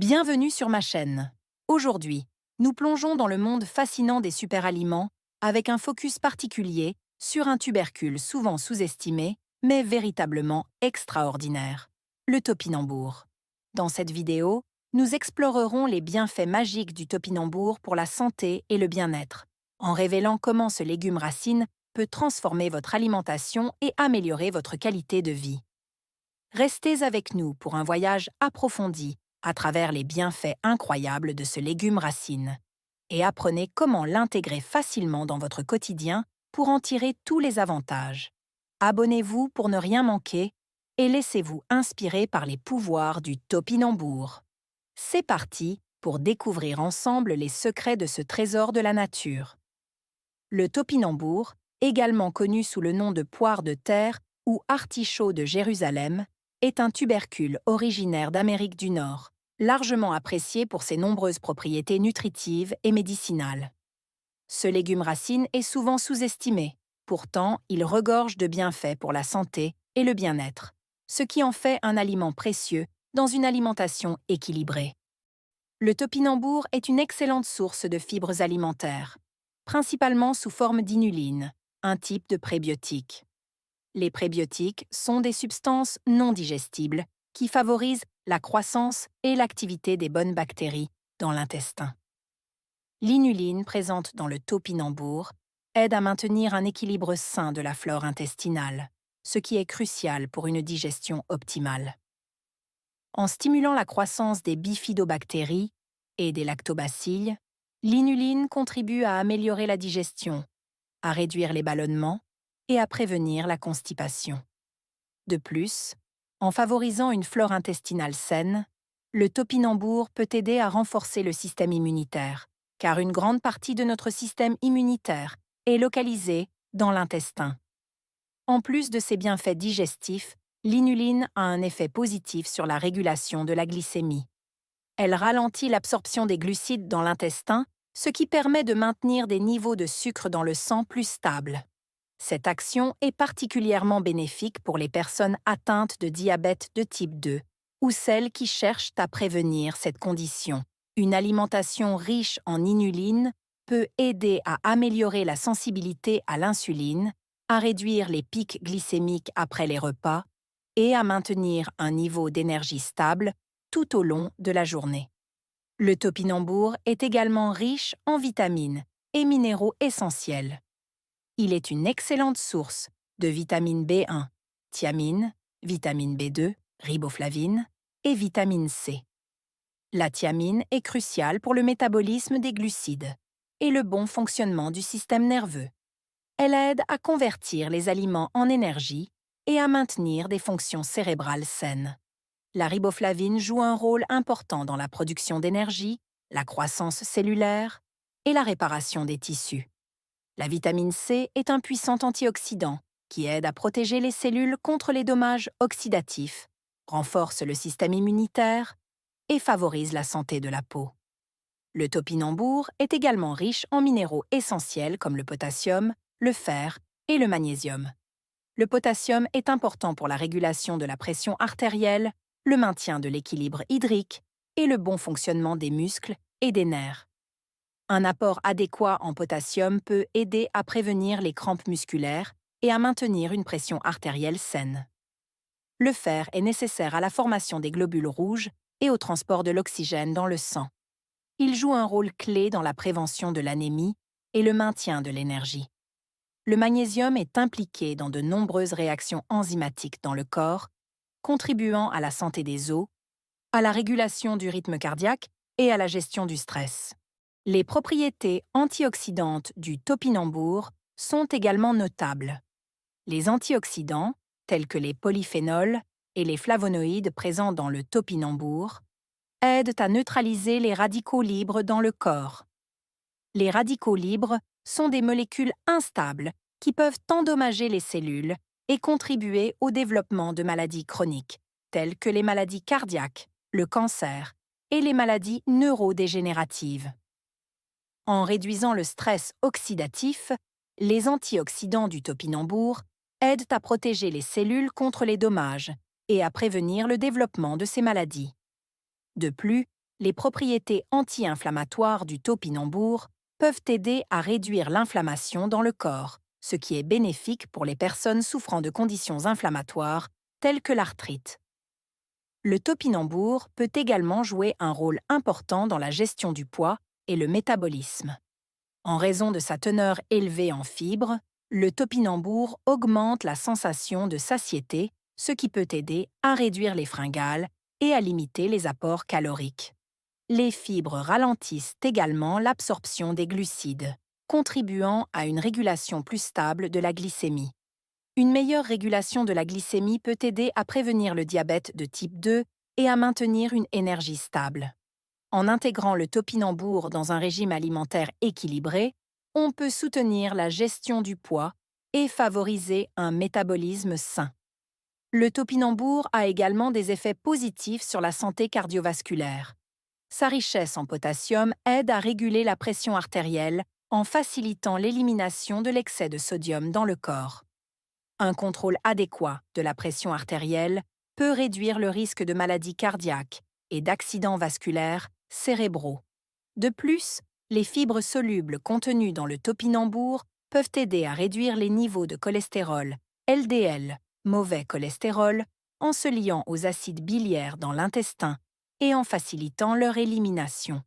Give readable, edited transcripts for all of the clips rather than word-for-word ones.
Bienvenue sur ma chaîne. Aujourd'hui, nous plongeons dans le monde fascinant des superaliments avec un focus particulier sur un tubercule souvent sous-estimé, mais véritablement extraordinaire, le topinambour. Dans cette vidéo, nous explorerons les bienfaits magiques du topinambour pour la santé et le bien-être, en révélant comment ce légume racine peut transformer votre alimentation et améliorer votre qualité de vie. Restez avec nous pour un voyage approfondi à travers les bienfaits incroyables de ce légume racine et apprenez comment l'intégrer facilement dans votre quotidien pour en tirer tous les avantages. Abonnez-vous pour ne rien manquer et laissez-vous inspirer par les pouvoirs du topinambour. C'est parti pour découvrir ensemble les secrets de ce trésor de la nature. Le topinambour, également connu sous le nom de poire de terre ou artichaut de Jérusalem, est un tubercule originaire d'Amérique du Nord, largement apprécié pour ses nombreuses propriétés nutritives et médicinales. Ce légume racine est souvent sous-estimé, pourtant il regorge de bienfaits pour la santé et le bien-être, ce qui en fait un aliment précieux dans une alimentation équilibrée. Le topinambour est une excellente source de fibres alimentaires, principalement sous forme d'inuline, un type de prébiotique. Les prébiotiques sont des substances non digestibles qui favorisent la croissance et l'activité des bonnes bactéries dans l'intestin. L'inuline présente dans le topinambour aide à maintenir un équilibre sain de la flore intestinale, ce qui est crucial pour une digestion optimale. En stimulant la croissance des bifidobactéries et des lactobacilles, l'inuline contribue à améliorer la digestion, à réduire les ballonnements et à prévenir la constipation. De plus, en favorisant une flore intestinale saine, le topinambour peut aider à renforcer le système immunitaire, car une grande partie de notre système immunitaire est localisée dans l'intestin. En plus de ses bienfaits digestifs, l'inuline a un effet positif sur la régulation de la glycémie. Elle ralentit l'absorption des glucides dans l'intestin, ce qui permet de maintenir des niveaux de sucre dans le sang plus stables. Cette action est particulièrement bénéfique pour les personnes atteintes de diabète de type 2 ou celles qui cherchent à prévenir cette condition. Une alimentation riche en inuline peut aider à améliorer la sensibilité à l'insuline, à réduire les pics glycémiques après les repas et à maintenir un niveau d'énergie stable tout au long de la journée. Le topinambour est également riche en vitamines et minéraux essentiels. Il est une excellente source de vitamine B1, thiamine, vitamine B2, riboflavine et vitamine C. La thiamine est cruciale pour le métabolisme des glucides et le bon fonctionnement du système nerveux. Elle aide à convertir les aliments en énergie et à maintenir des fonctions cérébrales saines. La riboflavine joue un rôle important dans la production d'énergie, la croissance cellulaire et la réparation des tissus. La vitamine C est un puissant antioxydant qui aide à protéger les cellules contre les dommages oxydatifs, renforce le système immunitaire et favorise la santé de la peau. Le topinambour est également riche en minéraux essentiels comme le potassium, le fer et le magnésium. Le potassium est important pour la régulation de la pression artérielle, le maintien de l'équilibre hydrique et le bon fonctionnement des muscles et des nerfs. Un apport adéquat en potassium peut aider à prévenir les crampes musculaires et à maintenir une pression artérielle saine. Le fer est nécessaire à la formation des globules rouges et au transport de l'oxygène dans le sang. Il joue un rôle clé dans la prévention de l'anémie et le maintien de l'énergie. Le magnésium est impliqué dans de nombreuses réactions enzymatiques dans le corps, contribuant à la santé des os, à la régulation du rythme cardiaque et à la gestion du stress. Les propriétés antioxydantes du topinambour sont également notables. Les antioxydants, tels que les polyphénols et les flavonoïdes présents dans le topinambour, aident à neutraliser les radicaux libres dans le corps. Les radicaux libres sont des molécules instables qui peuvent endommager les cellules et contribuer au développement de maladies chroniques, telles que les maladies cardiaques, le cancer et les maladies neurodégénératives. En réduisant le stress oxydatif, les antioxydants du topinambour aident à protéger les cellules contre les dommages et à prévenir le développement de ces maladies. De plus, Les propriétés anti-inflammatoires du topinambour peuvent aider à réduire l'inflammation dans le corps, ce qui est bénéfique pour les personnes souffrant de conditions inflammatoires telles que l'arthrite. Le topinambour peut également jouer un rôle important dans la gestion du poids et le métabolisme. En raison de sa teneur élevée en fibres, le topinambour augmente la sensation de satiété, ce qui peut aider à réduire les fringales et à limiter les apports caloriques. Les fibres ralentissent également l'absorption des glucides, contribuant à une régulation plus stable de la glycémie. Une meilleure régulation de la glycémie peut aider à prévenir le diabète de type 2 et à maintenir une énergie stable. En intégrant le topinambour dans un régime alimentaire équilibré, on peut soutenir la gestion du poids et favoriser un métabolisme sain. Le topinambour a également des effets positifs sur la santé cardiovasculaire. Sa richesse en potassium aide à réguler la pression artérielle en facilitant l'élimination de l'excès de sodium dans le corps. Un contrôle adéquat de la pression artérielle peut réduire le risque de maladies cardiaques et d'accidents vasculaires cérébraux. De plus, les fibres solubles contenues dans le topinambour peuvent aider à réduire les niveaux de cholestérol, LDL, mauvais cholestérol, en se liant aux acides biliaires dans l'intestin et en facilitant leur élimination.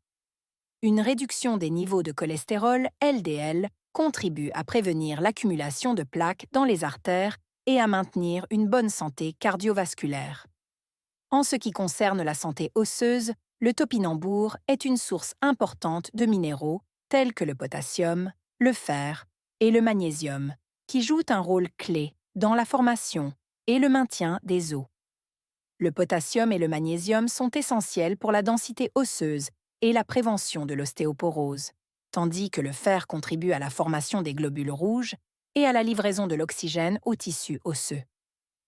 Une réduction des niveaux de cholestérol, LDL, contribue à prévenir l'accumulation de plaques dans les artères et à maintenir une bonne santé cardiovasculaire. En ce qui concerne la santé osseuse, le topinambour est une source importante de minéraux tels que le potassium, le fer et le magnésium, qui jouent un rôle clé dans la formation et le maintien des os. Le potassium et le magnésium sont essentiels pour la densité osseuse et la prévention de l'ostéoporose, tandis que le fer contribue à la formation des globules rouges et à la livraison de l'oxygène aux tissus osseux.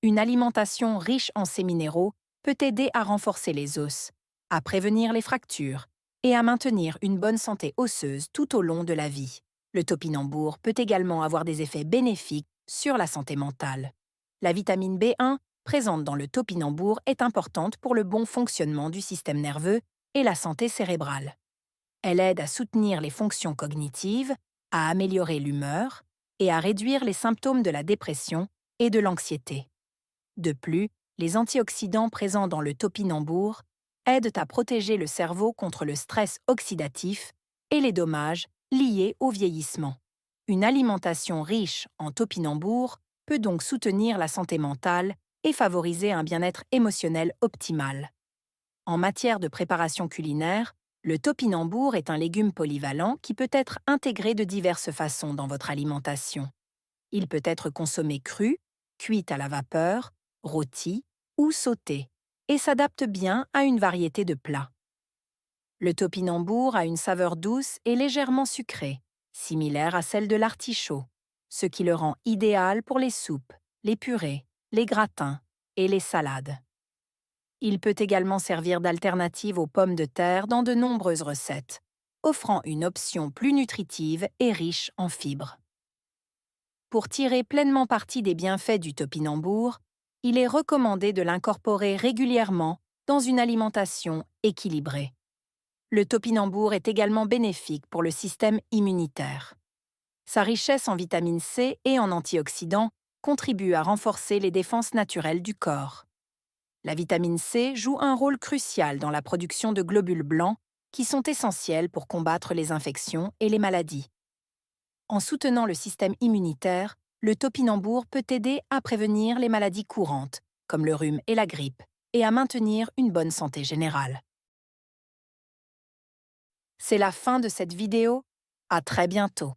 Une alimentation riche en ces minéraux peut aider à renforcer les os, à prévenir les fractures et à maintenir une bonne santé osseuse tout au long de la vie. Le topinambour peut également avoir des effets bénéfiques sur la santé mentale. La vitamine B1, présente dans le topinambour, est importante pour le bon fonctionnement du système nerveux et la santé cérébrale. Elle aide à soutenir les fonctions cognitives, à améliorer l'humeur et à réduire les symptômes de la dépression et de l'anxiété. De plus, les antioxydants présents dans le topinambour aident à protéger le cerveau contre le stress oxydatif et les dommages liés au vieillissement. Une alimentation riche en topinambour peut donc soutenir la santé mentale et favoriser un bien-être émotionnel optimal. En matière de préparation culinaire, le topinambour est un légume polyvalent qui peut être intégré de diverses façons dans votre alimentation. Il peut être consommé cru, cuit à la vapeur, rôti ou sauté, et s'adapte bien à une variété de plats. Le topinambour a une saveur douce et légèrement sucrée, similaire à celle de l'artichaut, ce qui le rend idéal pour les soupes, les purées, les gratins et les salades. Il peut également servir d'alternative aux pommes de terre dans de nombreuses recettes, offrant une option plus nutritive et riche en fibres. Pour tirer pleinement parti des bienfaits du topinambour, il est recommandé de l'incorporer régulièrement dans une alimentation équilibrée. Le topinambour est également bénéfique pour le système immunitaire. Sa richesse en vitamine C et en antioxydants contribue à renforcer les défenses naturelles du corps. La vitamine C joue un rôle crucial dans la production de globules blancs qui sont essentiels pour combattre les infections et les maladies. En soutenant le système immunitaire, le topinambour peut aider à prévenir les maladies courantes, comme le rhume et la grippe, et à maintenir une bonne santé générale. C'est la fin de cette vidéo. À très bientôt.